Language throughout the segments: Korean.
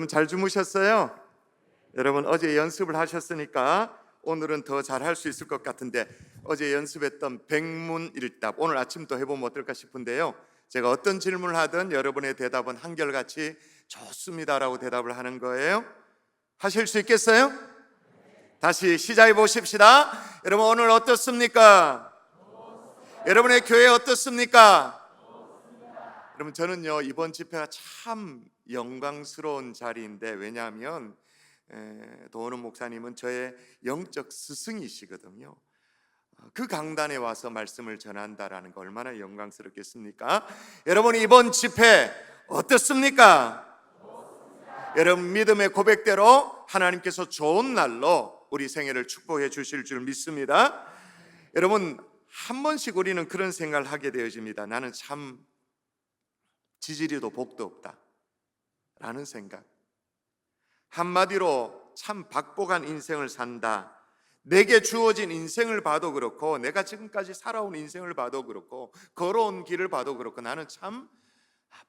여러분 잘 주무셨어요? 여러분 어제 연습을 하셨으니까 오늘은 더 잘할 수 있을 것 같은데, 어제 연습했던 백문일답 오늘 아침도 해보면 어떨까 싶은데요, 제가 어떤 질문을 하든 여러분의 대답은 한결같이 좋습니다라고 대답을 하는 거예요. 하실 수 있겠어요? 다시 시작해 보십시다. 여러분 오늘 어떻습니까? 여러분의 교회 어떻습니까? 여러분 저는요 이번 집회가 참 영광스러운 자리인데, 왜냐하면 도원우 목사님은 저의 영적 스승이시거든요. 그 강단에 와서 말씀을 전한다라는 거 얼마나 영광스럽겠습니까? 여러분 이번 집회 어떻습니까? 여러분 믿음의 고백대로 하나님께서 좋은 날로 우리 생애를 축복해 주실 줄 믿습니다. 여러분 한 번씩 우리는 그런 생각을 하게 되어집니다. 나는 참 지지리도 복도 없다 라는 생각, 한마디로 참 박복한 인생을 산다. 내게 주어진 인생을 봐도 그렇고, 내가 지금까지 살아온 인생을 봐도 그렇고, 걸어온 길을 봐도 그렇고, 나는 참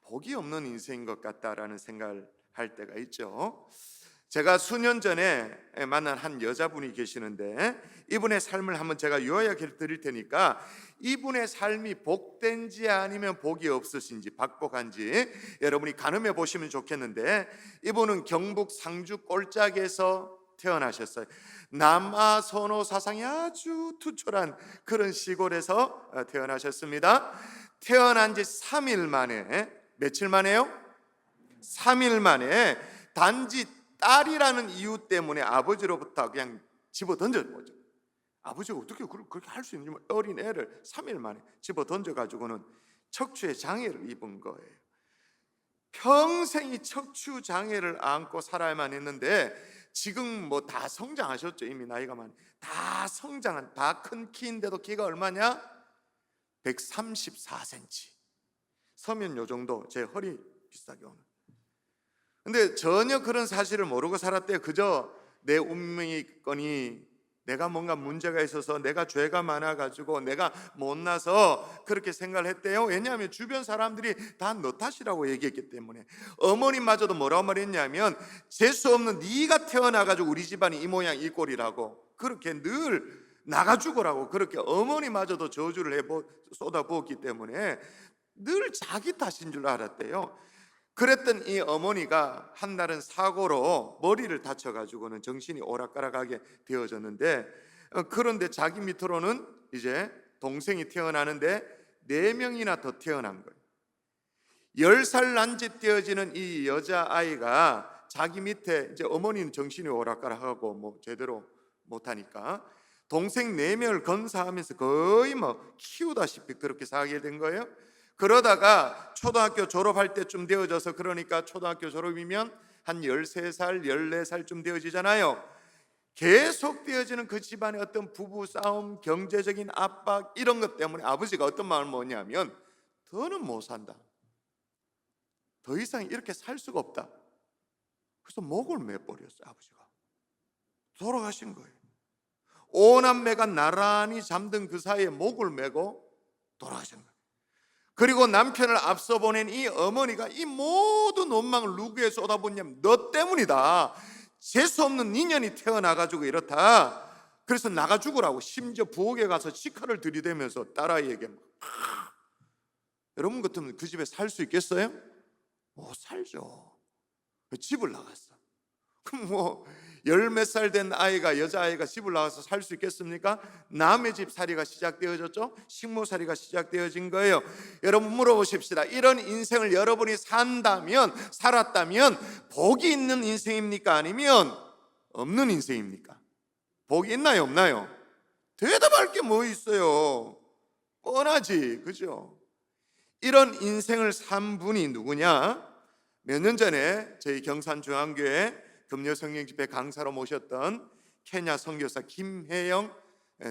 복이 없는 인생인 것 같다라는 생각을 할 때가 있죠. 제가 수년 전에 만난 한 여자분이 계시는데, 이분의 삶을 한번 제가 요약해 드릴 테니까 이분의 삶이 복된지 아니면 복이 없으신지, 박복한지 여러분이 가늠해 보시면 좋겠는데, 이분은 경북 상주 꼴짝에서 태어나셨어요. 남아선호 사상이 아주 투철한 그런 시골에서 태어나셨습니다. 태어난 지 3일 만에, 며칠 만에요? 3일 만에 단지 딸이라는 이유 때문에 아버지로부터 그냥 집어 던져보죠. 아버지가 어떻게 그렇게 할 수 있는지, 어린 애를 3일 만에 집어 던져가지고는 척추에 장애를 입은 거예요. 평생이 척추 장애를 안고 살아야만 했는데, 지금 뭐 다 성장하셨죠. 이미 나이가 많이 다 성장한, 다 큰 키인데도 키가 얼마냐? 134cm. 서면 요 정도, 제 허리 비슷하게 오는. 근데 전혀 그런 사실을 모르고 살았대요. 그저 내 운명이거니, 내가 뭔가 문제가 있어서, 내가 죄가 많아가지고, 내가 못나서 그렇게 생각을 했대요. 왜냐하면 주변 사람들이 다 너 탓이라고 얘기했기 때문에. 어머님마저도 뭐라고 말했냐면, 재수 없는 네가 태어나가지고 우리 집안이 이 모양 이 꼴이라고, 그렇게 늘 나가 죽으라고 그렇게 어머니마저도 저주를 쏟아부었기 때문에 늘 자기 탓인 줄 알았대요. 그랬던 이 어머니가 한날은 사고로 머리를 다쳐가지고는 정신이 오락가락하게 되어졌는데, 그런데 자기 밑으로는 이제 동생이 태어나는데 4명이나 더 태어난 거예요. 10살 난짓되어지는 이 여자아이가 자기 밑에, 이제 어머니는 정신이 오락가락하고 뭐 제대로 못하니까 동생 4명을 건사하면서 거의 뭐 키우다시피 그렇게 살게 된 거예요. 그러다가 초등학교 졸업할 때쯤 되어져서, 그러니까 초등학교 졸업이면 한 13살, 14살쯤 되어지잖아요. 계속 되어지는 그 집안의 어떤 부부 싸움, 경제적인 압박, 이런 것 때문에 아버지가 어떤 마음을 먹냐면, 더는 못 산다, 더 이상 이렇게 살 수가 없다. 그래서 목을 매버렸어요. 아버지가 돌아가신 거예요. 5남매가 나란히 잠든 그 사이에 목을 매고 돌아가신 거예요. 그리고 남편을 앞서 보낸 이 어머니가 이 모든 원망을 누구에 쏟아붓냐면, 너 때문이다, 재수없는 인연이 태어나가지고 이렇다, 그래서 나가 죽으라고, 심지어 부엌에 가서 치칼을 들이대면서 딸아이에게 여러분 같으면 그 집에 살 수 있겠어요? 못 살죠. 집을 나갔어. 그럼 뭐 10몇 살 된 아이가, 여자아이가 집을 나가서 살 수 있겠습니까? 남의 집 살이가 시작되어졌죠. 식모살이가 시작되어진 거예요. 여러분 물어보십시다. 이런 인생을 여러분이 살았다면 복이 있는 인생입니까? 아니면 없는 인생입니까? 복이 있나요? 없나요? 대답할 게 뭐 있어요? 뻔하지, 그죠? 이런 인생을 산 분이 누구냐? 몇 년 전에 저희 경산중앙교회 금요성령집회 강사로 모셨던 케냐 선교사 김혜영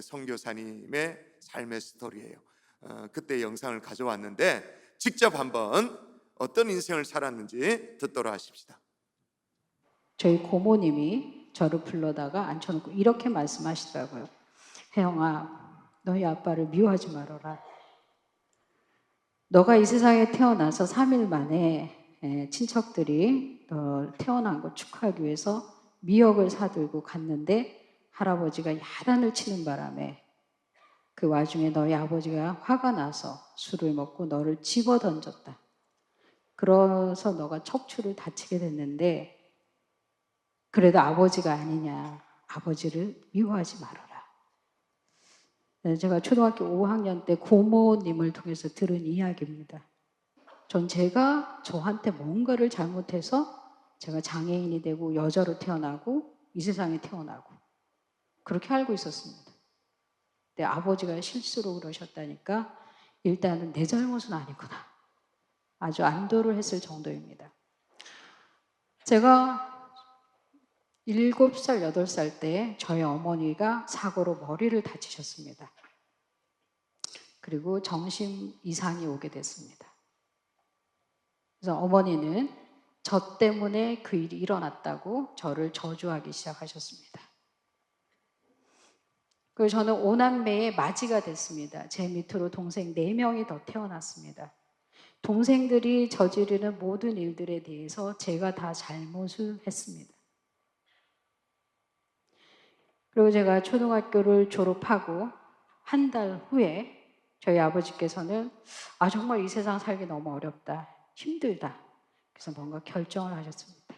선교사님의 삶의 스토리예요. 그때 영상을 가져왔는데, 직접 한번 어떤 인생을 살았는지 듣도록 하십시다. 저희 고모님이 저를 불러다가 앉혀놓고 이렇게 말씀하시더라고요. 혜영아, 너희 아빠를 미워하지 말아라. 너가 이 세상에 태어나서 3일 만에 친척들이 태어난 거 축하하기 위해서 미역을 사들고 갔는데 할아버지가 야단을 치는 바람에 그 와중에 너희 아버지가 화가 나서 술을 먹고 너를 집어 던졌다. 그래서 너가 척추를 다치게 됐는데 그래도 아버지가 아니냐. 아버지를 미워하지 말아라. 제가 초등학교 5학년 때 고모님을 통해서 들은 이야기입니다. 전 제가 저한테 뭔가를 잘못해서 제가 장애인이 되고 여자로 태어나고 이 세상에 태어나고 그렇게 알고 있었습니다. 근데 아버지가 실수로 그러셨다니까 일단은 내 잘못은 아니구나. 아주 안도를 했을 정도입니다. 제가 7살, 8살 때 저희 어머니가 사고로 머리를 다치셨습니다. 그리고 정신 이상이 오게 됐습니다. 그래서 어머니는 저 때문에 그 일이 일어났다고 저를 저주하기 시작하셨습니다. 그래서 저는 5남매의 맞이가 됐습니다. 제 밑으로 동생 4명이 더 태어났습니다. 동생들이 저지르는 모든 일들에 대해서 제가 다 잘못을 했습니다. 그리고 제가 초등학교를 졸업하고 한 달 후에 저희 아버지께서는 정말 이 세상 살기 너무 어렵다, 힘들다. 그래서 뭔가 결정을 하셨습니다.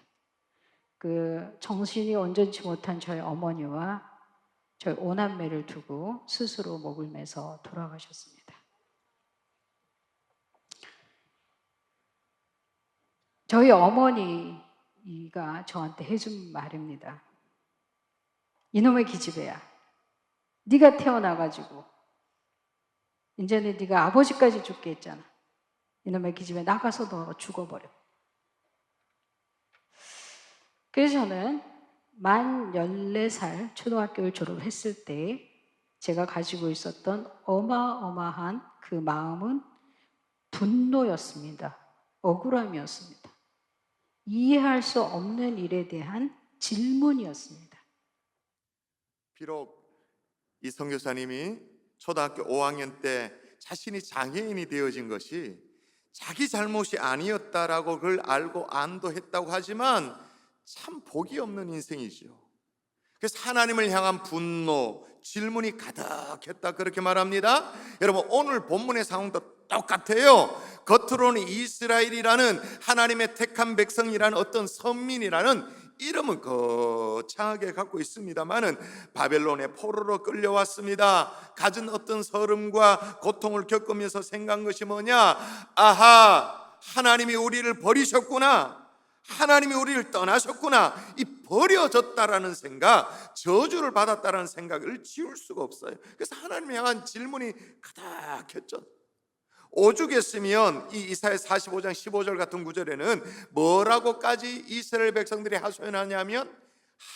그 정신이 온전치 못한 저희 어머니와 저희 5남매를 두고 스스로 목을 매서 돌아가셨습니다. 저희 어머니가 저한테 해준 말입니다. 이놈의 기집애야. 네가 태어나가지고 이제는 네가 아버지까지 죽게 했잖아. 이놈의 기집애 나가서 너 죽어버려. 그래서 저는 만 14살 초등학교를 졸업했을 때 제가 가지고 있었던 어마어마한 그 마음은 분노였습니다. 억울함이었습니다. 이해할 수 없는 일에 대한 질문이었습니다. 비록 이 선교사님이 초등학교 5학년 때 자신이 장애인이 되어진 것이 자기 잘못이 아니었다라고 그걸 알고 안도했다고 하지만 참 복이 없는 인생이죠. 그래서 하나님을 향한 분노, 질문이 가득했다 그렇게 말합니다. 여러분 오늘 본문의 상황도 똑같아요. 겉으로는 이스라엘이라는 하나님의 택한 백성이라는 어떤 선민이라는 이름은 거창하게 갖고 있습니다마는 바벨론의 포로로 끌려왔습니다. 가진 어떤 서름과 고통을 겪으면서 생각한 것이 뭐냐? 아하, 하나님이 우리를 버리셨구나. 하나님이 우리를 떠나셨구나. 이 버려졌다라는 생각, 저주를 받았다라는 생각을 지울 수가 없어요. 그래서 하나님을 향한 질문이 가득했죠. 오죽했으면 이 이사야 45장 15절 같은 구절에는 뭐라고까지 이스라엘 백성들이 하소연하냐면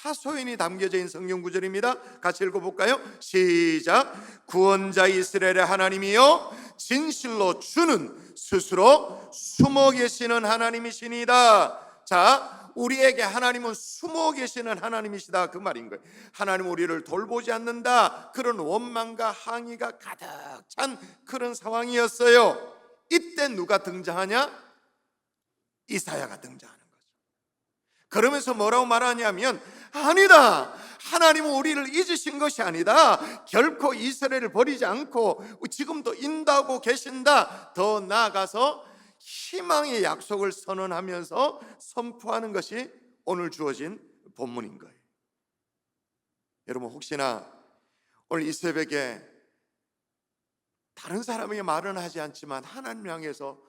하소연이 담겨져 있는 성경 구절입니다. 같이 읽어볼까요? 시작. 구원자 이스라엘의 하나님이여 진실로 주는 스스로 숨어 계시는 하나님이시니다. 자, 우리에게 하나님은 숨어 계시는 하나님이시다 그 말인 거예요. 하나님 우리를 돌보지 않는다, 그런 원망과 항의가 가득 찬 그런 상황이었어요. 이때 누가 등장하냐? 이사야가 등장하는 거죠. 그러면서 뭐라고 말하냐면 아니다, 하나님은 우리를 잊으신 것이 아니다. 결코 이스라엘을 버리지 않고 지금도 인도하고 계신다. 더 나아가서 희망의 약속을 선언하면서 선포하는 것이 오늘 주어진 본문인 거예요. 여러분 혹시나 오늘 이 새벽에 다른 사람에게 말은 하지 않지만 하나님 향해서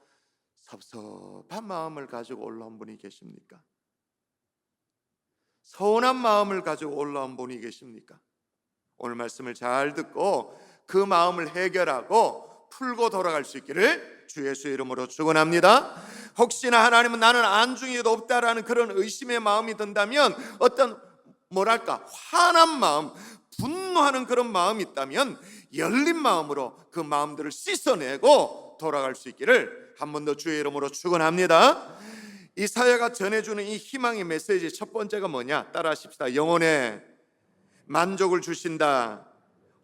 섭섭한 마음을 가지고 올라온 분이 계십니까? 서운한 마음을 가지고 올라온 분이 계십니까? 오늘 말씀을 잘 듣고 그 마음을 해결하고 풀고 돌아갈 수 있기를 주 예수 이름으로 축원합니다. 혹시나 하나님은 나는 안중에도 없다라는 그런 의심의 마음이 든다면, 어떤 뭐랄까 화난 마음, 분노하는 그런 마음이 있다면 열린 마음으로 그 마음들을 씻어내고 돌아갈 수 있기를 한 번 더 주의 이름으로 축원합니다. 이사야가 전해주는 이 희망의 메시지 첫 번째가 뭐냐? 따라하십시다. 영혼에 만족을 주신다.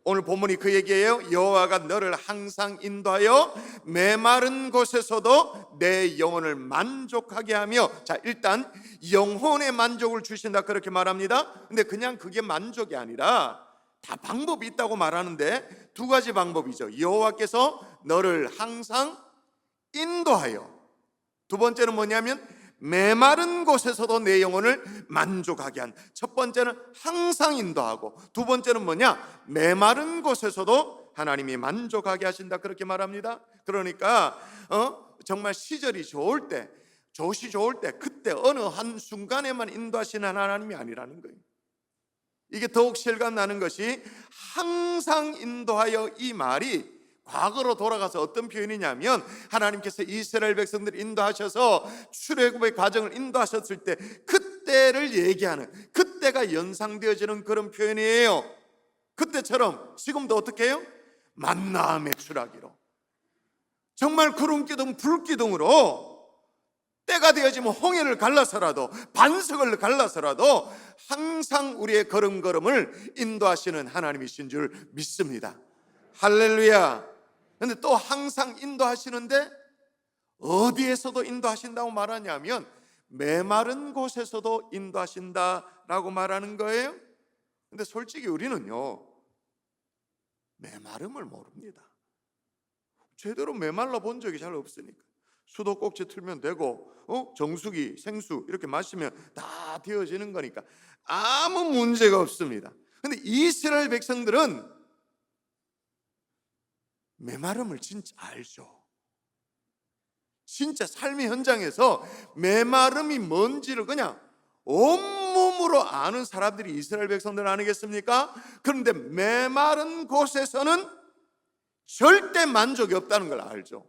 오늘 본문이 그 얘기예요. 여호와가 너를 항상 인도하여 메마른 곳에서도 내 영혼을 만족하게 하며. 자, 일단 영혼의 만족을 주신다 그렇게 말합니다. 근데 그냥 그게 만족이 아니라 다 방법이 있다고 말하는데 두 가지 방법이죠. 여호와께서 너를 항상 인도하여, 두 번째는 뭐냐면 메마른 곳에서도 내 영혼을 만족하게 한. 첫 번째는 항상 인도하고, 두 번째는 뭐냐? 메마른 곳에서도 하나님이 만족하게 하신다 그렇게 말합니다. 그러니까 정말 시절이 좋을 때, 조시 좋을 때, 그때 어느 한 순간에만 인도하시는 하나님이 아니라는 거예요. 이게 더욱 실감나는 것이 항상 인도하여, 이 말이 과거로 돌아가서 어떤 표현이냐면, 하나님께서 이스라엘 백성들을 인도하셔서 출애굽의 과정을 인도하셨을 때 그때를 얘기하는, 그때가 연상되어지는 그런 표현이에요. 그때처럼 지금도 어떻게 해요? 만나 매출하기로, 정말 구름기둥 불기둥으로 때가 되어지면 홍해를 갈라서라도, 반석을 갈라서라도 항상 우리의 걸음걸음을 인도하시는 하나님이신 줄 믿습니다. 할렐루야. 근데 또 항상 인도하시는데 어디에서도 인도하신다고 말하냐면 메마른 곳에서도 인도하신다라고 말하는 거예요. 근데 솔직히 우리는요, 메마름을 모릅니다. 제대로 메말라 본 적이 잘 없으니까. 수도꼭지 틀면 되고, 정수기, 생수 이렇게 마시면 다 되어지는 거니까 아무 문제가 없습니다. 근데 이스라엘 백성들은 메마름을 진짜 알죠. 진짜 삶의 현장에서 메마름이 뭔지를 그냥 온몸으로 아는 사람들이 이스라엘 백성들 아니겠습니까? 그런데 메마른 곳에서는 절대 만족이 없다는 걸 알죠.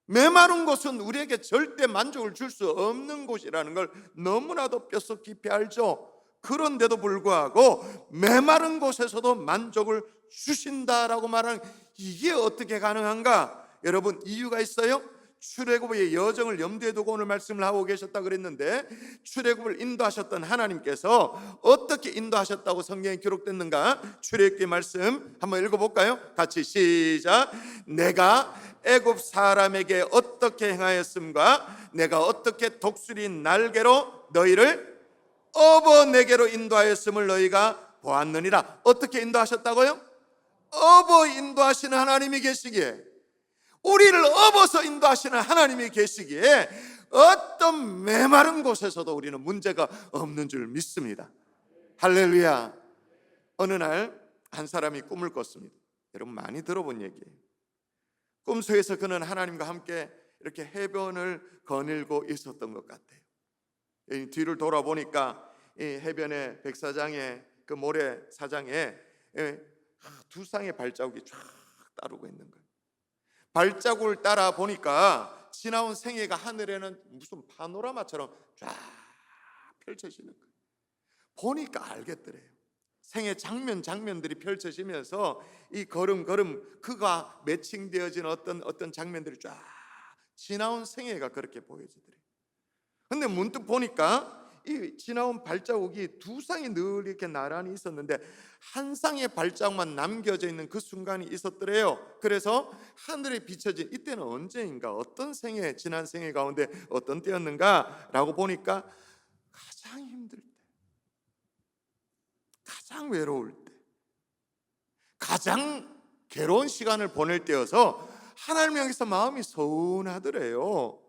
메마른 곳은 우리에게 절대 만족을 줄 수 없는 곳이라는 걸 너무나도 뼛속 깊이 알죠. 그런데도 불구하고 메마른 곳에서도 만족을 주신다라고 말하는, 이게 어떻게 가능한가? 여러분, 이유가 있어요. 출애굽의 여정을 염두에 두고 오늘 말씀을 하고 계셨다 그랬는데, 출애굽을 인도하셨던 하나님께서 어떻게 인도하셨다고 성경에 기록됐는가? 출애굽기 말씀 한번 읽어볼까요? 같이 시작. 내가 애굽 사람에게 어떻게 행하였음과 내가 어떻게 독수리 날개로 너희를 업어 내게로 인도하였음을 너희가 보았느니라. 어떻게 인도하셨다고요? 업어 인도하시는 하나님이 계시기에, 우리를 업어서 인도하시는 하나님이 계시기에 어떤 메마른 곳에서도 우리는 문제가 없는 줄 믿습니다. 할렐루야. 어느 날 한 사람이 꿈을 꿨습니다. 여러분 많이 들어본 얘기예요. 꿈속에서 그는 하나님과 함께 이렇게 해변을 거닐고 있었던 것 같아요. 뒤를 돌아보니까 이 해변의 백사장의 그 모래사장에 두 쌍의 발자국이 쫙 따르고 있는 거예요. 발자국을 따라 보니까 지나온 생애가 하늘에는 무슨 파노라마처럼 쫙 펼쳐지는 거예요. 보니까 알겠더래요. 생애 장면들이 펼쳐지면서 이 걸음걸음 그가 매칭되어진 어떤 장면들이 쫙 지나온 생애가 그렇게 보여지더래요. 근데 문득 보니까 이 지나온 발자국이 두 쌍이 늘 이렇게 나란히 있었는데 한 쌍의 발자국만 남겨져 있는 그 순간이 있었더래요. 그래서 하늘에 비춰진 이때는 언제인가, 어떤 생애, 지난 생애 가운데 어떤 때였는가 라고 보니까 가장 힘들 때, 가장 외로울 때, 가장 괴로운 시간을 보낼 때여서 하나님 향해서 마음이 서운하더래요.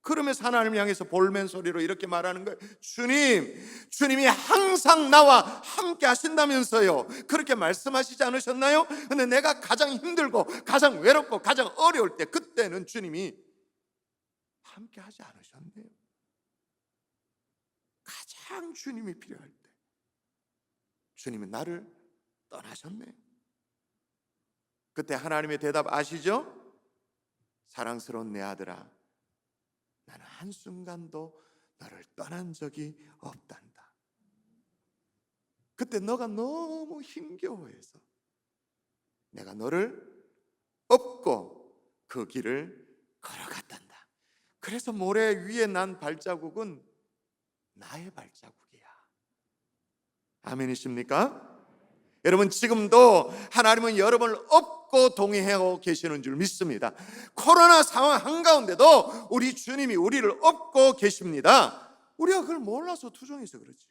그러면서 하나님 향해서 볼멘 소리로 이렇게 말하는 거예요. 주님이 항상 나와 함께 하신다면서요. 그렇게 말씀하시지 않으셨나요? 근데 내가 가장 힘들고 가장 외롭고 가장 어려울 때, 그때는 주님이 함께 하지 않으셨네요. 가장 주님이 필요할 때 주님은 나를 떠나셨네요. 그때 하나님의 대답 아시죠? 사랑스러운 내 아들아, 나는 한순간도 너를 떠난 적이 없단다. 그때 너가 너무 힘겨워해서 내가 너를 업고 그 길을 걸어갔단다. 그래서 모래 위에 난 발자국은 나의 발자국이야. 아멘이십니까? 여러분, 지금도 하나님은 여러분을 업고 동행하고 계시는 줄 믿습니다. 코로나 상황 한가운데도 우리 주님이 우리를 업고 계십니다. 우리가 그걸 몰라서 투정해서 그렇지.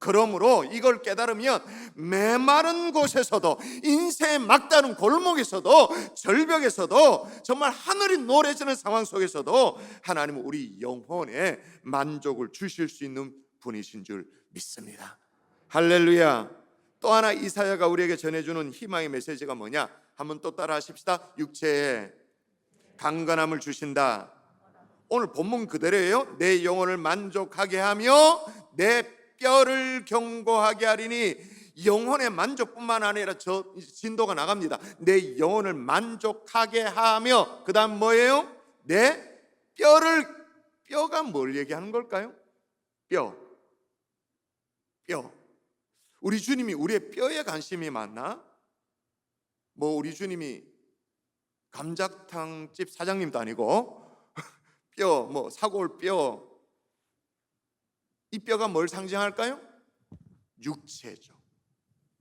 그러므로 이걸 깨달으면 메마른 곳에서도, 인생의 막다른 골목에서도, 절벽에서도, 정말 하늘이 노래지는 상황 속에서도 하나님은 우리 영혼에 만족을 주실 수 있는 분이신 줄 믿습니다. 할렐루야. 또 하나 이사야가 우리에게 전해주는 희망의 메시지가 뭐냐? 한번 또 따라 하십시다. 육체에 강건함을 주신다. 오늘 본문 그대로예요. 내 영혼을 만족하게 하며 내 뼈를 견고하게 하리니. 영혼의 만족뿐만 아니라 저 진도가 나갑니다. 내 영혼을 만족하게 하며, 그 다음 뭐예요? 내 뼈를, 뼈가 뭘 얘기하는 걸까요? 뼈. 우리 주님이 우리의 뼈에 관심이 많나? 뭐 우리 주님이 감자탕집 사장님도 아니고 뼈, 뭐 사골 뼈, 이 뼈가 뭘 상징할까요? 육체죠.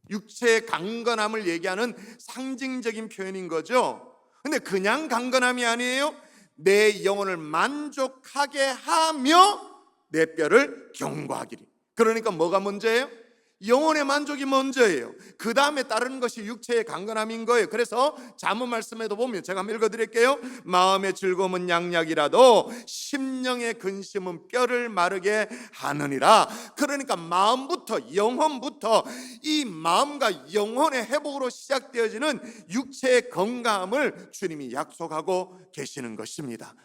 육체의 강건함을 얘기하는 상징적인 표현인 거죠. 근데 그냥 강건함이 아니에요. 내 영혼을 만족하게 하며 내 뼈를 견고하기리. 그러니까 뭐가 먼저예요? 영혼의 만족이 먼저예요. 그 다음에 따르는 것이 육체의 강건함인 거예요. 그래서 잠언 말씀에도 보면, 제가 한번 읽어드릴게요. 마음의 즐거움은 양약이라도 심령의 근심은 뼈를 마르게 하느니라. 그러니까 마음부터, 영혼부터, 이 마음과 영혼의 회복으로 시작되어지는 육체의 건강함을 주님이 약속하고 계시는 것입니다.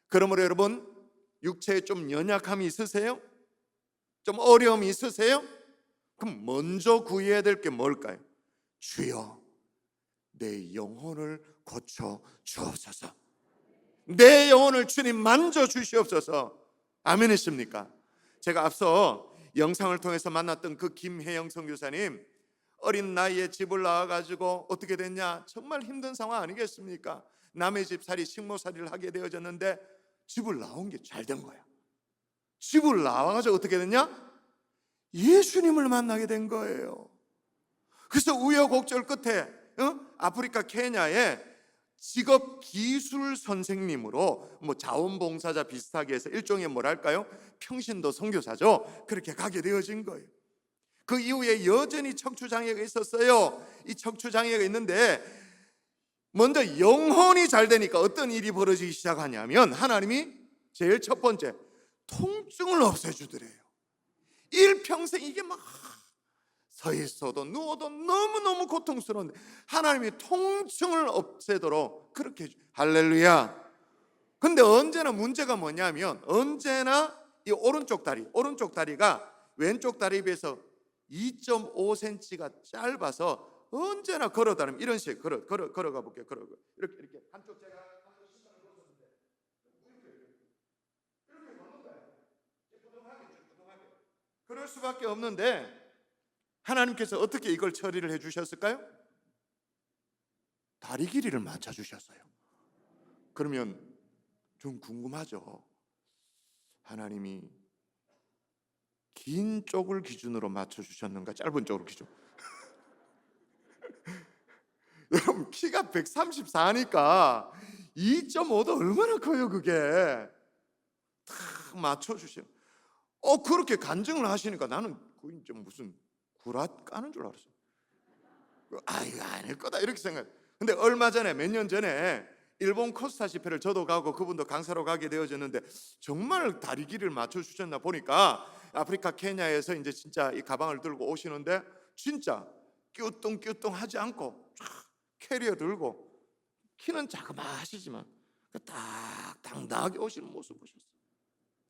그러므로 여러분, 육체에 좀 연약함이 있으세요? 좀 어려움이 있으세요? 그럼 먼저 구해야 될 게 뭘까요? 주여, 내 영혼을 고쳐 주옵소서. 내 영혼을 주님 만져 주시옵소서. 아멘이십니까? 제가 앞서 영상을 통해서 만났던 그 김혜영 선교사님, 어린 나이에 집을 나와가지고 어떻게 됐냐? 정말 힘든 상황 아니겠습니까? 남의 집살이, 식모살이를 하게 되어졌는데 집을 나온 게 잘 된 거야. 집을 나와가지고 어떻게 됐냐? 예수님을 만나게 된 거예요. 그래서 우여곡절 끝에 아프리카 케냐에 직업 기술 선생님으로, 뭐 자원봉사자 비슷하게 해서 일종의 뭐랄까요? 평신도 선교사죠. 그렇게 가게 되어진 거예요. 그 이후에 여전히 척추장애가 있었어요. 이 척추장애가 있는데 먼저 영혼이 잘 되니까 어떤 일이 벌어지기 시작하냐면, 하나님이 제일 첫 번째 통증을 없애주더래요. 일평생 이게 막 서 있어도 누워도 너무너무 고통스러운데 하나님이 통증을 없애도록 그렇게 할렐루야. 근데 언제나 문제가 뭐냐면, 언제나 이 오른쪽 다리가 왼쪽 다리에 비해서 2.5cm가 짧아서 언제나 걸어다니면 이런 식으로 걸어가 볼게요. 이렇게 한쪽 제가 신발을 벗었는데 이렇게 걷는 거예요. 부동하게. 그럴 수밖에 없는데 하나님께서 어떻게 이걸 처리를 해주셨을까요? 다리 길이를 맞춰주셨어요. 그러면 좀 궁금하죠. 하나님이 긴 쪽을 기준으로 맞춰주셨는가, 짧은 쪽으로 기준? 여러분, 키가 134니까 2.5도 얼마나 커요. 그게 탁 맞춰주셔. 그렇게 간증을 하시니까 나는 거의 좀 무슨 구라 까는 줄 알았어. 이거 아닐 거다 이렇게 생각. 근데 얼마 전에, 몇 년 전에 일본 코스타 집회를 저도 가고 그분도 강사로 가게 되어졌는데, 정말 다리 길이를 맞춰주셨나 보니까 아프리카 케냐에서 이제 진짜 이 가방을 들고 오시는데 진짜 끼우뚱끼우뚱하지 않고 쫙 캐리어 들고, 키는 자그마하시지만 딱 당당하게 오시는 모습 보셨어요.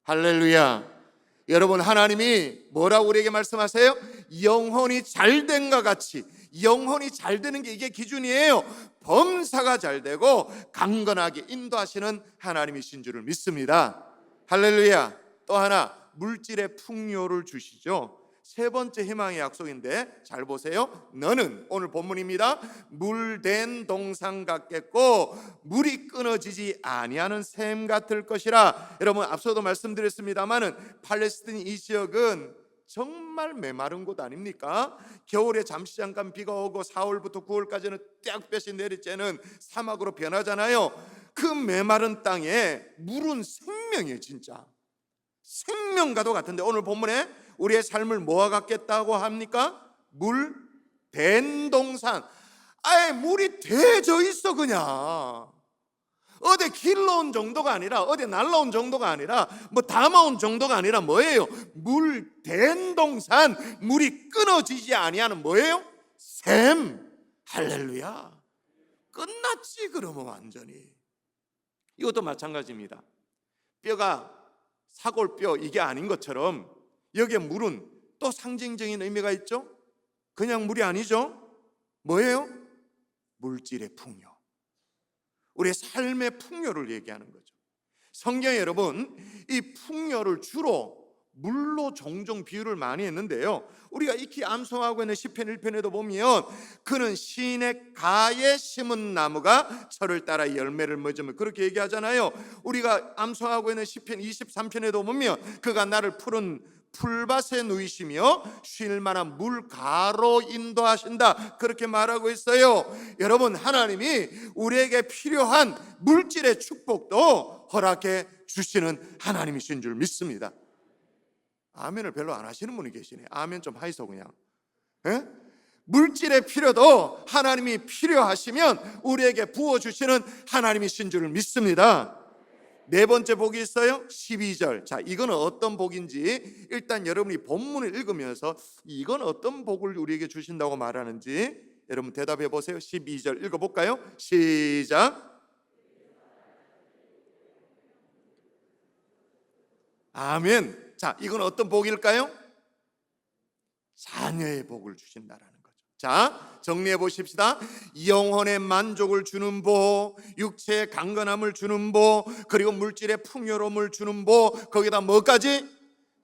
할렐루야. 여러분, 하나님이 뭐라고 우리에게 말씀하세요? 영혼이 잘된과 같이, 영혼이 잘 되는 게 이게 기준이에요. 범사가 잘 되고 강건하게 인도하시는 하나님이신 줄을 믿습니다. 할렐루야. 또 하나, 물질의 풍요를 주시죠. 세 번째 희망의 약속인데 잘 보세요. 너는, 오늘 본문입니다, 물된 동상 같겠고 물이 끊어지지 아니하는 샘 같을 것이라. 여러분, 앞서도 말씀드렸습니다마는 팔레스틴 이 지역은 정말 메마른 곳 아닙니까? 겨울에 잠시 잠깐 비가 오고 4월부터 9월까지는 떼약볕이 내리쬐는 사막으로 변하잖아요. 그 메마른 땅에 물은 생명이에요. 진짜 생명과도 같은데 오늘 본문에 우리의 삶을 뭐와 같겠다고 합니까? 물 된동산. 아예 물이 대져 있어. 그냥 어디 길러온 정도가 아니라, 어디 날라온 정도가 아니라, 뭐 담아온 정도가 아니라 뭐예요? 물 된동산. 물이 끊어지지 아니하는 뭐예요? 샘. 할렐루야. 끝났지. 그러면 완전히. 이것도 마찬가지입니다. 뼈가 사골뼈 이게 아닌 것처럼 여기에 물은 또 상징적인 의미가 있죠. 그냥 물이 아니죠. 뭐예요? 물질의 풍요. 우리의 삶의 풍요를 얘기하는 거죠. 성경에 여러분 이 풍요를 주로 물로 종종 비유를 많이 했는데요, 우리가 익히 암송하고 있는 시편 1편에도 보면 그는 시내 가에 심은 나무가 철을 따라 열매를 맺으며 그렇게 얘기하잖아요. 우리가 암송하고 있는 시편 23편에도 보면 그가 나를 푸른 풀밭에 누이시며 쉴 만한 물가로 인도하신다 그렇게 말하고 있어요. 여러분, 하나님이 우리에게 필요한 물질의 축복도 허락해 주시는 하나님이신 줄 믿습니다. 아멘을 별로 안 하시는 분이 계시네. 아멘 좀 하이소 그냥. 에? 물질의 필요도 하나님이 필요하시면 우리에게 부어주시는 하나님이신 줄 믿습니다. 네 번째 복이 있어요. 12절. 자, 이거는 어떤 복인지 일단 여러분이 본문을 읽으면서 이건 어떤 복을 우리에게 주신다고 말하는지 여러분 대답해 보세요. 12절 읽어볼까요? 시작. 아멘. 자, 이건 어떤 복일까요? 자녀의 복을 주신다라는 거죠. 자, 정리해 보십시다. 영혼의 만족을 주는 복, 육체의 강건함을 주는 복, 그리고 물질의 풍요로움을 주는 복, 거기다 뭐까지?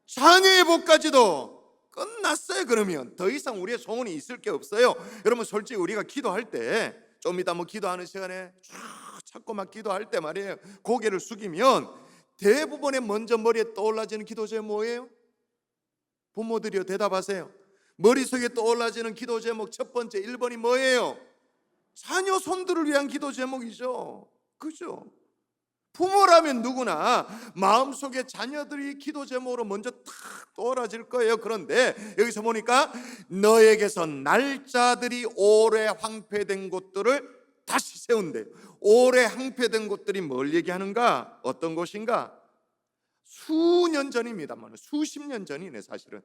자녀의 복까지도. 끝났어요. 그러면 더 이상 우리의 소원이 있을 게 없어요. 여러분, 솔직히 우리가 기도할 때 좀 이따 뭐 기도하는 시간에 쫙 찾고 막 기도할 때 말이에요, 고개를 숙이면 대부분의 먼저 머리에 떠올라지는 기도 제목 뭐예요? 부모들이요, 대답하세요. 머릿속에 떠올라지는 기도 제목 첫 번째 1번이 뭐예요? 자녀 손들을 위한 기도 제목이죠. 그죠? 부모라면 누구나 마음속에 자녀들이 기도 제목으로 먼저 탁 떠올라질 거예요. 그런데 여기서 보니까 너에게서 날짜들이 오래 황폐된 곳들을 다시 세운대요. 오래 황폐된 곳들이 뭘 얘기하는가? 어떤 곳인가? 수년 전입니다만, 수십 년 전이네 사실은.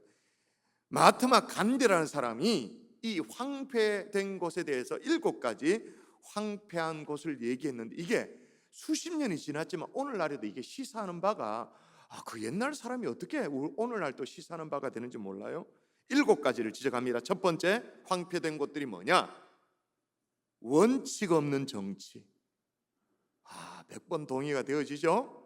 마하트마 간디라는 사람이 이 황폐된 곳에 대해서 7가지 황폐한 곳을 얘기했는데 이게 수십 년이 지났지만 오늘날에도 이게 시사하는 바가, 그 옛날 사람이 어떻게 오늘날 또 시사하는 바가 되는지 몰라요. 7가지를 지적합니다. 첫 번째 황폐된 곳들이 뭐냐? 원칙 없는 정치. 100번 동의가 되어지죠.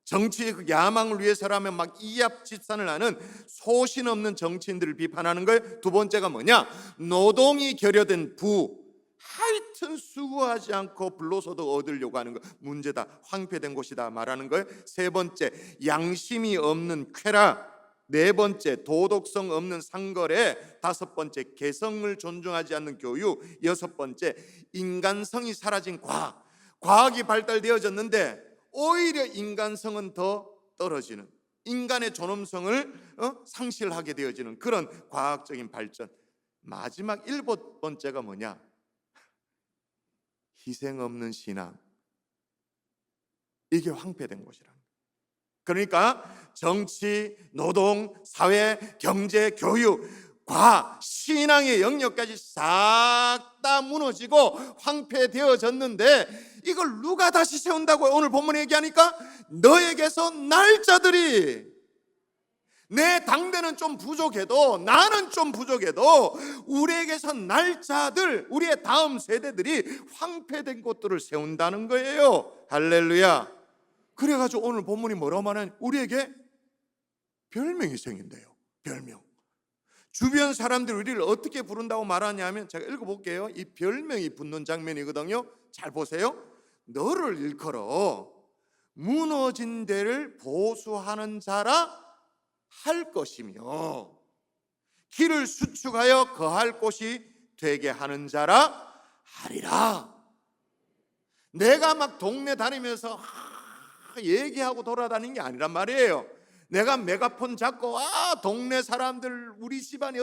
정치의 그 야망을 위해서라면 막 이합집산을 하는 소신 없는 정치인들을 비판하는 거예요. 두 번째가 뭐냐? 노동이 결여된 부. 하여튼 수고하지 않고 불로소득 얻으려고 하는 거 문제다, 황폐된 곳이다 말하는 거예요. 세 번째 양심이 없는 쾌락. 네 번째 도덕성 없는 상거래. 다섯 번째 개성을 존중하지 않는 교육. 여섯 번째 인간성이 사라진 과학. 과학이 발달되어졌는데 오히려 인간성은 더 떨어지는, 인간의 존엄성을 상실하게 되어지는 그런 과학적인 발전. 마지막 7번째가 뭐냐? 희생 없는 신앙. 이게 황폐된 곳이라. 그러니까 정치, 노동, 사회, 경제, 교육, 과학, 신앙의 영역까지 싹 다 무너지고 황폐되어졌는데 이걸 누가 다시 세운다고 오늘 본문에 얘기하니까 너에게서 날짜들이, 내 당대는 좀 부족해도, 나는 좀 부족해도 우리에게서 날짜들, 우리의 다음 세대들이 황폐된 곳들을 세운다는 거예요. 할렐루야. 그래가지고 오늘 본문이 뭐라고 말하냐? 우리에게 별명이 생긴대요. 별명. 주변 사람들이 우리를 어떻게 부른다고 말하냐면, 제가 읽어볼게요. 이 별명이 붙는 장면이거든요. 잘 보세요. 너를 일컬어 무너진 데를 보수하는 자라 할 것이며. 길을 수축하여 거할 곳이 되게 하는 자라 하리라. 내가 막 동네 다니면서 얘기하고 돌아다니는 게 아니란 말이에요. 내가 메가폰 잡고 동네 사람들 우리 집안이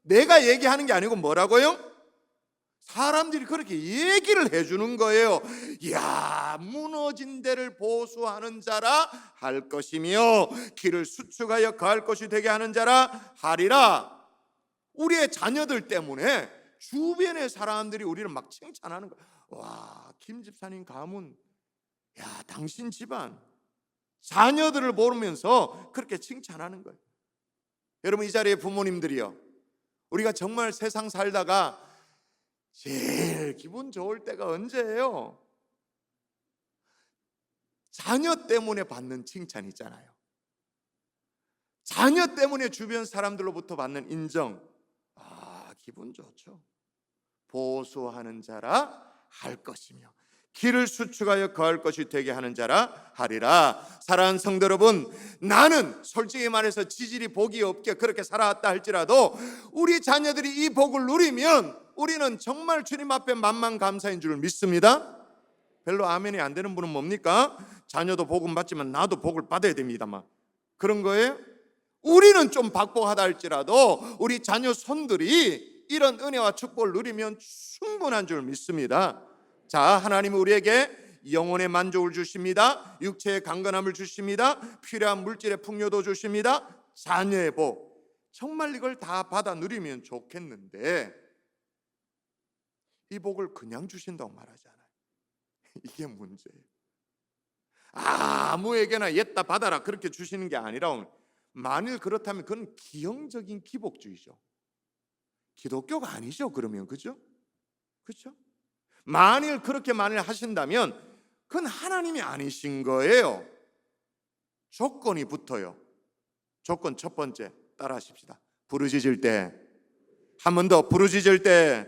내가 얘기하는 게 아니고 뭐라고요? 사람들이 그렇게 얘기를 해주는 거예요. 야, 무너진 데를 보수하는 자라 할 것이며 길을 수축하여 거할 것이 되게 하는 자라 하리라. 우리의 자녀들 때문에 주변의 사람들이 우리를 막 칭찬하는 거야. 와, 김 집사님 가문, 야, 당신 집안, 자녀들을 보면서 그렇게 칭찬하는 거예요. 여러분, 이 자리에 부모님들이요, 우리가 정말 세상 살다가 제일 기분 좋을 때가 언제예요? 자녀 때문에 받는 칭찬 있잖아요. 자녀 때문에 주변 사람들로부터 받는 인정, 기분 좋죠. 보수하는 자라 할 것이며 길을 수축하여 거할 것이 되게 하는 자라 하리라. 사랑하는 성도 여러분, 나는 솔직히 말해서 지질이 복이 없게 그렇게 살아왔다 할지라도 우리 자녀들이 이 복을 누리면 우리는 정말 주님 앞에 만만감사인 줄 믿습니다. 별로 아멘이 안 되는 분은 뭡니까? 자녀도 복은 받지만 나도 복을 받아야 됩니다만, 그런 거예요? 우리는 좀 박복하다 할지라도 우리 자녀 손들이 이런 은혜와 축복을 누리면 충분한 줄 믿습니다. 자, 하나님은 우리에게 영혼의 만족을 주십니다. 육체의 강건함을 주십니다. 필요한 물질의 풍요도 주십니다. 자녀의 복, 정말 이걸 다 받아 누리면 좋겠는데 이 복을 그냥 주신다고 말하지 않아요. 이게 문제예요. 아무에게나 옛다 받아라 그렇게 주시는 게 아니라, 만일 그렇다면 그건 기형적인 기복주의죠. 기독교가 아니죠. 그러면 그죠? 그렇죠? 만일 그렇게 하신다면 그건 하나님이 아니신 거예요. 조건이 붙어요. 조건 첫 번째, 따라 하십시다. 부르짖을 때, 한 번 더, 부르짖을 때.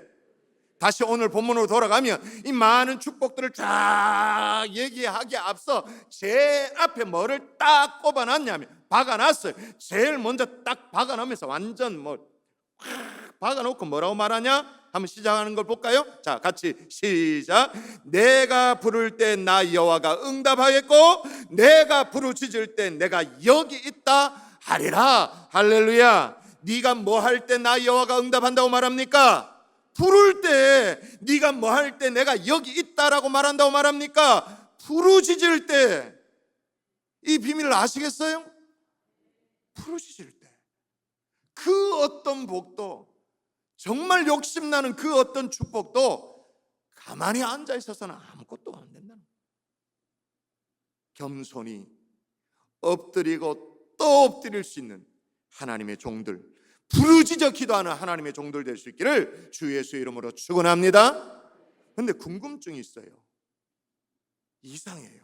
다시 오늘 본문으로 돌아가면 이 많은 축복들을 쫙 얘기하기에 앞서 제 앞에 뭐를 딱 꼽아놨냐면, 박아놨어요. 제일 먼저 딱 박아놓으면서 완전 확 박아놓고 뭐라고 말하냐? 한번 시작하는 걸 볼까요? 자, 같이 시작. 내가 부를 때 나 여호와가 응답하겠고 내가 부르짖을 때 내가 여기 있다 하리라. 할렐루야. 네가 뭐 할 때 나 여호와가 응답한다고 말합니까? 부를 때. 네가 뭐 할 때 내가 여기 있다라고 말한다고 말합니까? 부르짖을 때. 이 비밀을 아시겠어요? 부르짖을 때 그 어떤 복도, 정말 욕심나는 그 어떤 축복도 가만히 앉아 있어서는 아무것도 안 된다는 거예요. 겸손히 엎드리고 또 엎드릴 수 있는 하나님의 종들, 부르짖어 기도하는 하나님의 종들 될 수 있기를 주 예수의 이름으로 축원합니다. 그런데 궁금증이 있어요. 이상해요.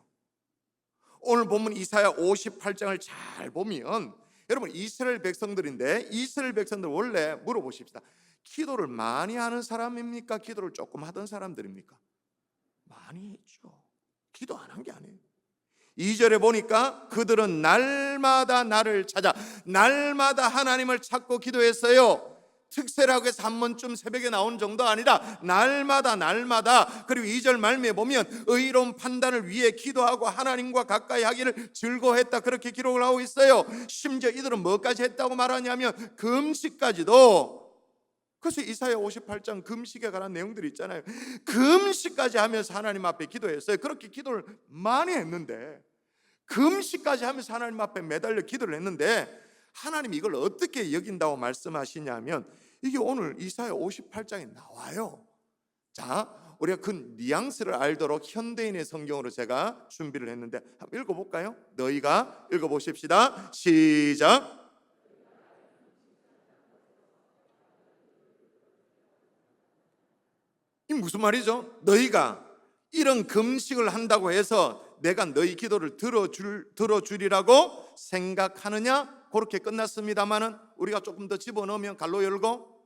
오늘 본문 이사야 58장을 잘 보면, 여러분 이스라엘 백성들인데 이스라엘 백성들 원래 물어보십시다. 기도를 많이 하는 사람입니까? 기도를 조금 하던 사람들입니까? 많이 했죠. 기도 안 한 게 아니에요. 2절에 보니까 그들은 날마다 나를 찾아, 날마다 하나님을 찾고 기도했어요. 특세라고 해서 한 번쯤 새벽에 나오는 정도 아니라 날마다. 그리고 2절 말미에 보면 의로운 판단을 위해 기도하고 하나님과 가까이 하기를 즐거워했다, 그렇게 기록을 하고 있어요. 심지어 이들은 뭐까지 했다고 말하냐면 금식까지도. 그래서 이사야 58장 금식에 관한 내용들이 있잖아요. 금식까지 하면서 하나님 앞에 기도했어요. 그렇게 기도를 많이 했는데, 금식까지 하면서 하나님 앞에 매달려 기도를 했는데 하나님이 이걸 어떻게 여긴다고 말씀하시냐면, 이게 오늘 이사야 58장에 나와요. 자, 우리가 그 뉘앙스를 알도록 현대인의 성경으로 제가 준비를 했는데 한번 읽어볼까요? 너희가 읽어보십시다. 시작. 이 무슨 말이죠? 너희가 이런 금식을 한다고 해서 내가 너희 기도를 들어주리라고 생각하느냐? 그렇게 끝났습니다만은 우리가 조금 더 집어넣으면 갈로 열고,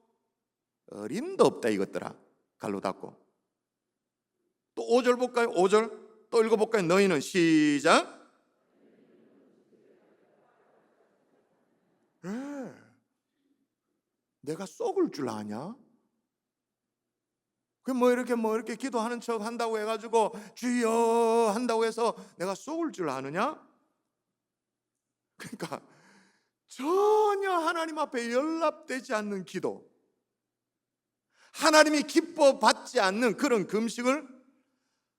어림도 없다 이것들아, 갈로 닫고. 또 5절 볼까요? 5절 또 읽어볼까요? 너희는 시작. 내가 속을 줄 아냐? 그 뭐 이렇게 기도하는 척 한다고 해가지고 주여 한다고 해서 내가 속을 줄 아느냐? 그러니까 전혀 하나님 앞에 연락되지 않는 기도, 하나님이 기뻐 받지 않는 그런 금식을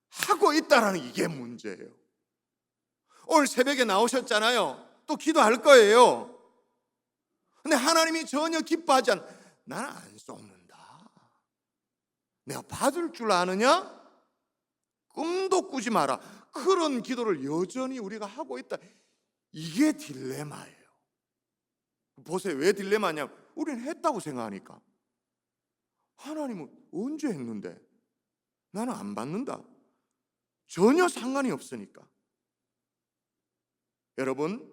하고 있다라는 이게 문제예요. 오늘 새벽에 나오셨잖아요. 또 기도할 거예요. 근데 하나님이 전혀 기뻐하지 않, 나는 안 썩는다. 내가 받을 줄 아느냐? 꿈도 꾸지 마라. 그런 기도를 여전히 우리가 하고 있다. 이게 딜레마예요. 보세요. 왜 딜레마냐면 우리는 했다고 생각하니까. 하나님은 언제 했는데 나는 안 받는다. 전혀 상관이 없으니까. 여러분,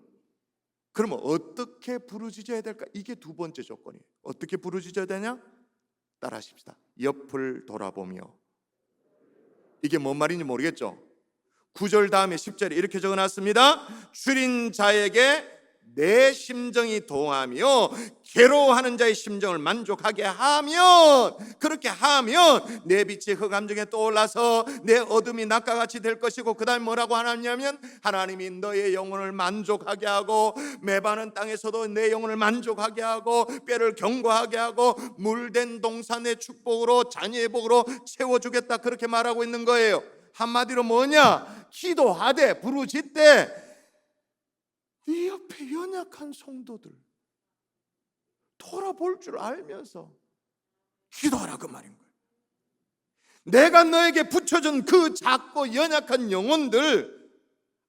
그러면 어떻게 부르짖어야 될까? 이게 두 번째 조건이에요. 어떻게 부르짖어야 되냐? 따라 하십시다. 옆을 돌아보며. 이게 뭔 말인지 모르겠죠? 9절 다음에 10절에 이렇게 적어놨습니다. 줄인 자에게 내 심정이 동하며 괴로워하는 자의 심정을 만족하게 하면, 그렇게 하면 내 빛이 흑암중에 떠올라서 내 어둠이 낮과 같이 될 것이고, 그 다음에 뭐라고 하냐면 하나님이 너의 영혼을 만족하게 하고 메바는 땅에서도 내 영혼을 만족하게 하고 뼈를 견고하게 하고 물된 동산의 축복으로 자녀의 복으로 채워주겠다, 그렇게 말하고 있는 거예요. 한마디로 뭐냐? 기도하되 부르짖되 네 옆에 연약한 성도들 돌아볼 줄 알면서 기도하라, 그 말인 거예요. 내가 너에게 붙여준 그 작고 연약한 영혼들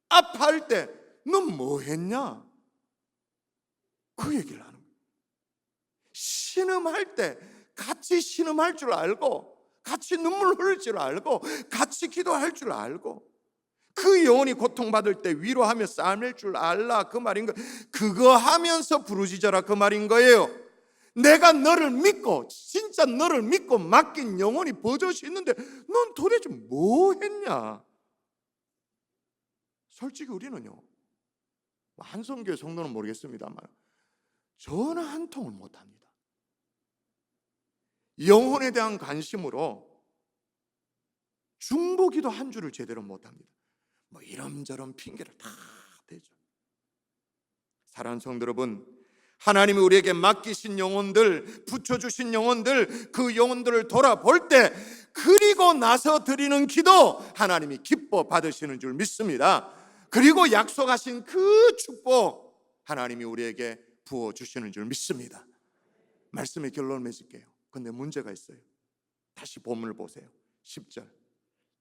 아파할 때 넌 뭐 했냐? 그 얘기를 하는 거예요. 신음할 때 같이 신음할 줄 알고, 같이 눈물 흘릴 줄 알고, 같이 기도할 줄 알고, 그 영혼이 고통받을 때 위로하며 싸맬 줄 알라, 그 말인 거예요. 그거 하면서 부르짖어라, 그 말인 거예요. 내가 너를 믿고, 진짜 너를 믿고 맡긴 영혼이 버젓이 있는데 넌 도대체 뭐 했냐? 솔직히 우리는요, 한성교회 성도는 모르겠습니다만 전화 한 통을 못합니다. 영혼에 대한 관심으로 중보기도 한 줄을 제대로 못합니다. 뭐 이런저런 핑계를 다 대죠. 사랑하는 성도 여러분, 하나님이 우리에게 맡기신 영혼들, 붙여주신 영혼들, 그 영혼들을 돌아볼 때 그리고 나서 드리는 기도 하나님이 기뻐 받으시는 줄 믿습니다. 그리고 약속하신 그 축복 하나님이 우리에게 부어주시는 줄 믿습니다. 말씀의 결론을 맺을게요. 근데 문제가 있어요. 다시 본문을 보세요. 10절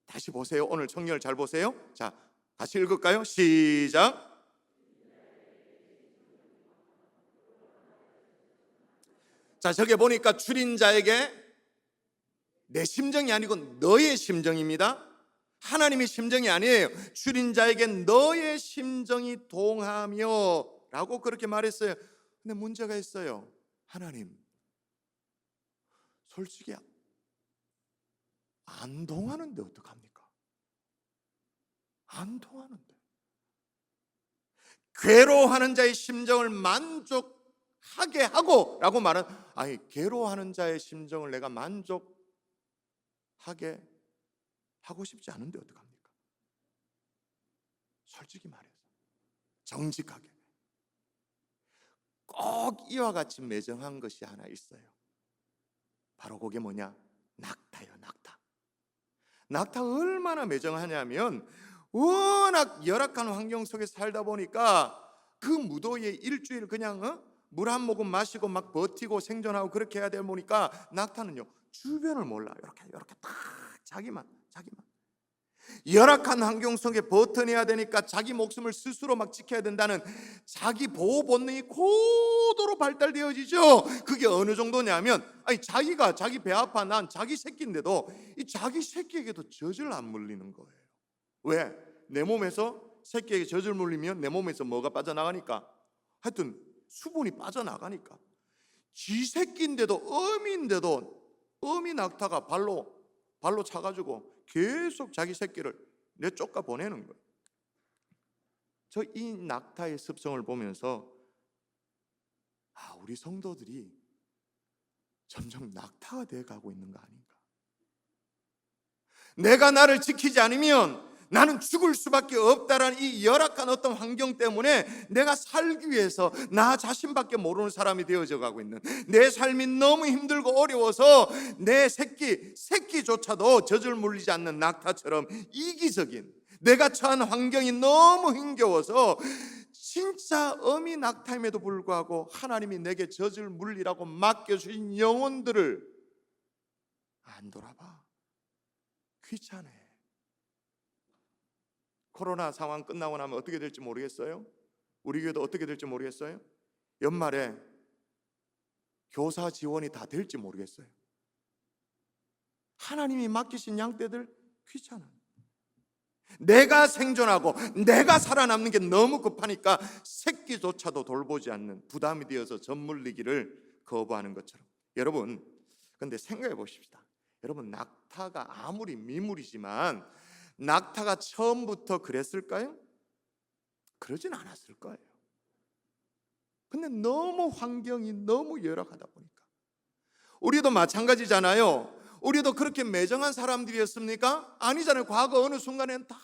다시 보세요. 오늘 성경을 잘 보세요. 자, 같이 읽을까요? 시작. 자, 저게 보니까 줄인 자에게 내 심정이 아니고 너의 심정입니다. 하나님의 심정이 아니에요. 줄인 자에게 너의 심정이 동하며 라고 그렇게 말했어요. 근데 문제가 있어요. 하나님, 솔직히 안 동하는데 어떡합니까? 안 통하는데. 괴로워하는 자의 심정을 만족하게 하고 라고 말은, 아니 괴로워하는 자의 심정을 내가 만족하게 하고 싶지 않은데 어떡합니까? 솔직히 말해서 정직하게 꼭 이와 같이 매정한 것이 하나 있어요. 바로 그게 뭐냐? 낙타예요. 낙타. 낙타가 얼마나 매정하냐면 워낙 열악한 환경 속에 살다 보니까 그 무더위에 일주일 그냥 물 한 모금 마시고 막 버티고 생존하고 그렇게 해야 되다 보니까 낙타는요 주변을 몰라. 이렇게 딱 자기만 열악한 환경 속에 버텨내야 되니까 자기 목숨을 스스로 막 지켜야 된다는 자기 보호 본능이 고도로 발달되어지죠. 그게 어느 정도냐면, 아니 자기가 자기 배 아파 난 자기 새끼인데도 이 자기 새끼에게도 젖을 안 물리는 거예요. 왜? 내 몸에서 새끼에게 젖을 물리면 내 몸에서 뭐가 빠져나가니까, 하여튼 수분이 빠져나가니까. 지 새끼인데도 어미인데도 어미 낙타가 발로 차가지고 계속 자기 새끼를 내쫓아 보내는 거예요. 저 이 낙타의 습성을 보면서 우리 성도들이 점점 낙타가 되어 가고 있는 거 아닌가? 내가 나를 지키지 않으면 나는 죽을 수밖에 없다라는 이 열악한 어떤 환경 때문에 내가 살기 위해서 나 자신밖에 모르는 사람이 되어져 가고 있는, 내 삶이 너무 힘들고 어려워서 내 새끼조차도 젖을 물리지 않는 낙타처럼 이기적인, 내가 처한 환경이 너무 힘겨워서 진짜 어미 낙타임에도 불구하고 하나님이 내게 젖을 물리라고 맡겨주신 영혼들을 안 돌아봐. 귀찮아. 코로나 상황 끝나고 나면 어떻게 될지 모르겠어요? 우리 교회도 어떻게 될지 모르겠어요? 연말에 교사 지원이 다 될지 모르겠어요. 하나님이 맡기신 양떼들 귀찮아. 내가 생존하고 내가 살아남는 게 너무 급하니까 새끼조차도 돌보지 않는, 부담이 되어서 젖 물리기를 거부하는 것처럼. 여러분, 근데 생각해 보십시다. 여러분, 낙타가 아무리 미물이지만 낙타가 처음부터 그랬을까요? 그러진 않았을 거예요. 근데 너무 환경이 너무 열악하다 보니까. 우리도 마찬가지잖아요. 우리도 그렇게 매정한 사람들이었습니까? 아니잖아요. 과거 어느 순간에는 다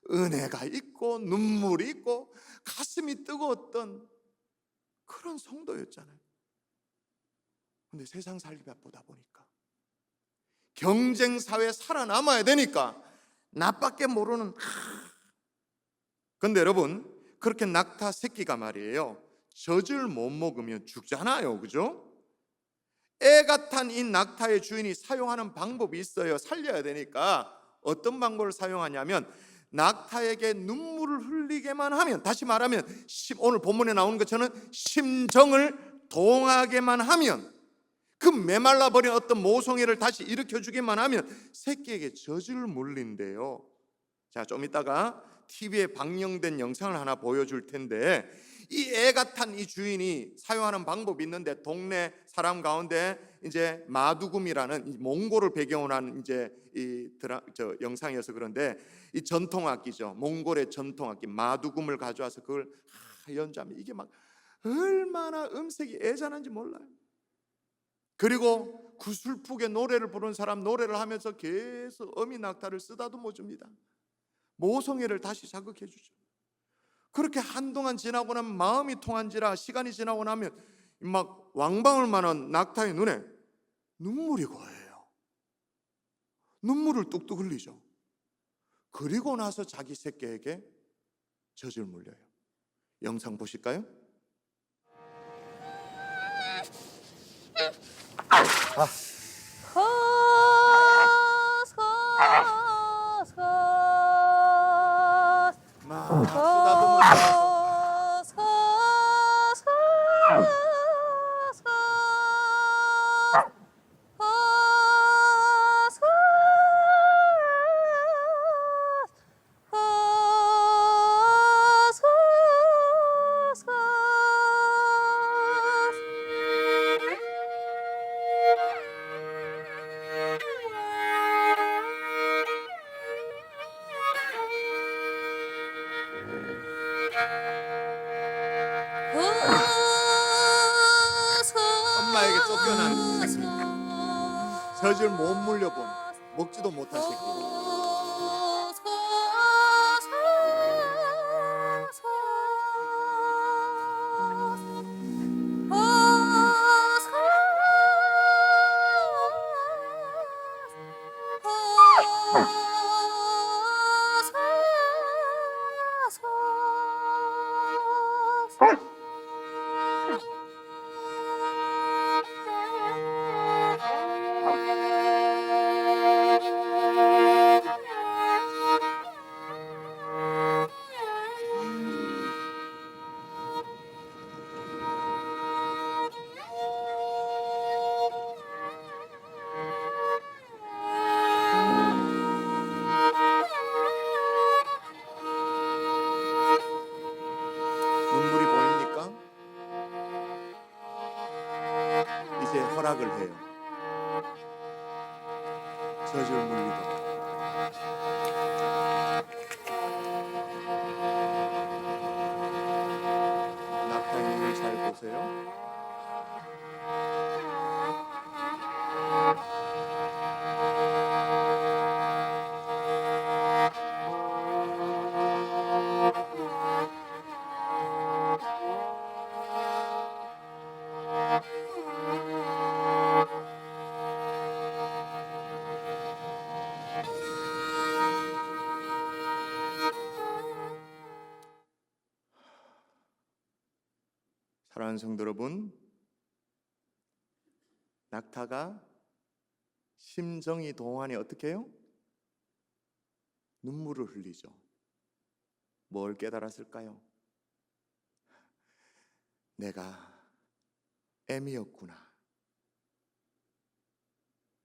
은혜가 있고 눈물이 있고 가슴이 뜨거웠던 그런 성도였잖아요. 근데 세상 살기 바쁘다 보니까, 경쟁사회에 살아남아야 되니까 나밖에 모르는. 근데 여러분, 그렇게 낙타 새끼가 말이에요, 젖을 못 먹으면 죽잖아요. 그죠? 애가 탄 이 낙타의 주인이 사용하는 방법이 있어요. 살려야 되니까. 어떤 방법을 사용하냐면, 낙타에게 눈물을 흘리게만 하면, 다시 말하면 오늘 본문에 나오는 것처럼 심정을 동하게만 하면, 그 메말라버린 어떤 모성애를 다시 일으켜주기만 하면 새끼에게 젖을 물린대요. 자, 좀 이따가 TV에 방영된 영상을 하나 보여줄 텐데, 이 애가 탄 이 주인이 사용하는 방법이 있는데, 동네 사람 가운데 이제 마두금이라는 이 몽골을 배경으로 한 이제 영상이어서 그런데, 이 전통악기죠. 몽골의 전통악기 마두금을 가져와서 그걸 연주하면 이게 막 얼마나 음색이 애잔한지 몰라요. 그리고 구슬프게 노래를 부르는 사람 노래를 하면서 계속 어미 낙타를 쓰다듬어 줍니다. 모성애를 다시 자극해 주죠. 그렇게 한동안 지나고 나면 마음이 통한지라 시간이 지나고 나면 막 왕방울 만한 낙타의 눈에 눈물이 고여요. 눈물을 뚝뚝 흘리죠. 그리고 나서 자기 새끼에게 젖을 물려요. 영상 보실까요? 막 쓰다보면서 엄마에게 쫓겨난 새끼, 젖을 못 물려본, 먹지도 못한 새끼. 사랑하는 성도 여러분, 낙타가 심정이 동하니 어떻게 해요? 눈물을 흘리죠. 뭘 깨달았을까요? 내가 애미였구나.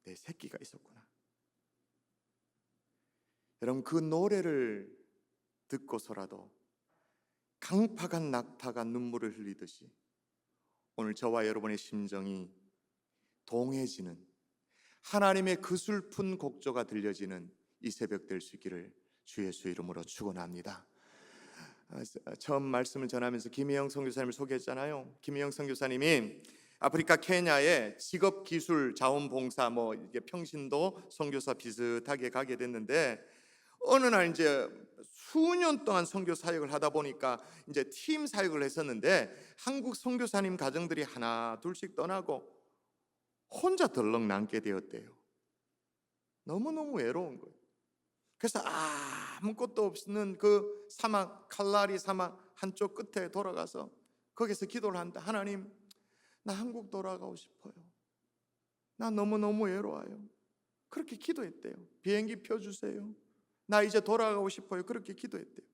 내 새끼가 있었구나. 여러분, 그 노래를 듣고서라도 강팍한 낙타가 눈물을 흘리듯이 오늘 저와 여러분의 심정이 동해지는, 하나님의 그 슬픈 곡조가 들려지는 이 새벽 될 수 있기를 주 예수 이름으로 축원합니다. 처음 말씀을 전하면서 김희영 선교사님을 소개했잖아요. 김희영 선교사님이 아프리카 케냐에 직업기술 자원봉사 이게 평신도 선교사 비슷하게 가게 됐는데, 어느 날 이제 수년 동안 선교 사역을 하다 보니까 이제 팀 사역을 했었는데, 한국 선교사님 가정들이 하나 둘씩 떠나고 혼자 덜렁 남게 되었대요. 너무너무 외로운 거예요. 그래서 아무것도 없는 그 사막, 칼라리 사막 한쪽 끝에 돌아가서 거기서 기도를 한다. 하나님, 나 한국 돌아가고 싶어요. 나 너무너무 외로워요. 그렇게 기도했대요. 비행기 표 주세요. 나 이제 돌아가고 싶어요. 그렇게 기도했대요.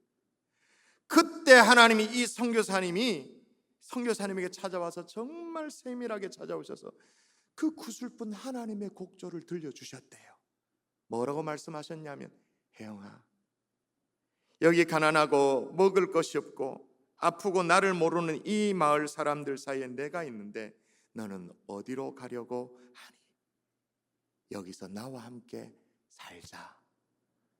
그때 하나님이 이 선교사님에게 찾아와서 정말 세밀하게 찾아오셔서 그 구슬픈 하나님의 곡조를 들려주셨대요. 뭐라고 말씀하셨냐면, 혜영아, 여기 가난하고 먹을 것이 없고 아프고 나를 모르는 이 마을 사람들 사이에 내가 있는데 너는 어디로 가려고 하니? 여기서 나와 함께 살자.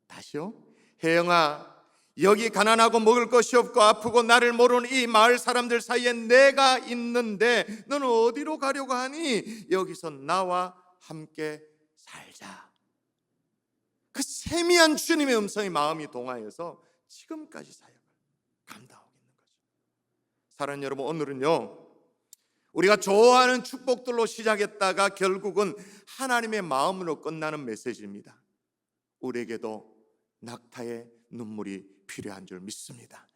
다시요. 혜영아, 여기 가난하고 먹을 것이 없고 아프고 나를 모르는 이 마을 사람들 사이에 내가 있는데 너는 어디로 가려고 하니? 여기서 나와 함께 살자. 그 세미한 주님의 음성이 마음이 동하여서 지금까지 사역을 감당하고 있는 거죠. 사랑하는 여러분, 오늘은요, 우리가 좋아하는 축복들로 시작했다가 결국은 하나님의 마음으로 끝나는 메시지입니다. 우리에게도 낙타의 눈물이 필요한 줄 믿습니다.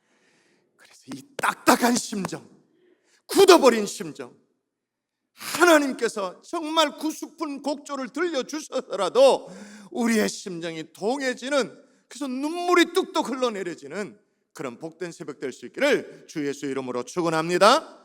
그래서 이 딱딱한 심정, 굳어버린 심정, 하나님께서 정말 구슬픈 곡조를 들려주셔서라도 우리의 심정이 동해지는, 그래서 눈물이 뚝뚝 흘러내려지는 그런 복된 새벽 될 수 있기를 주 예수 이름으로 축원합니다.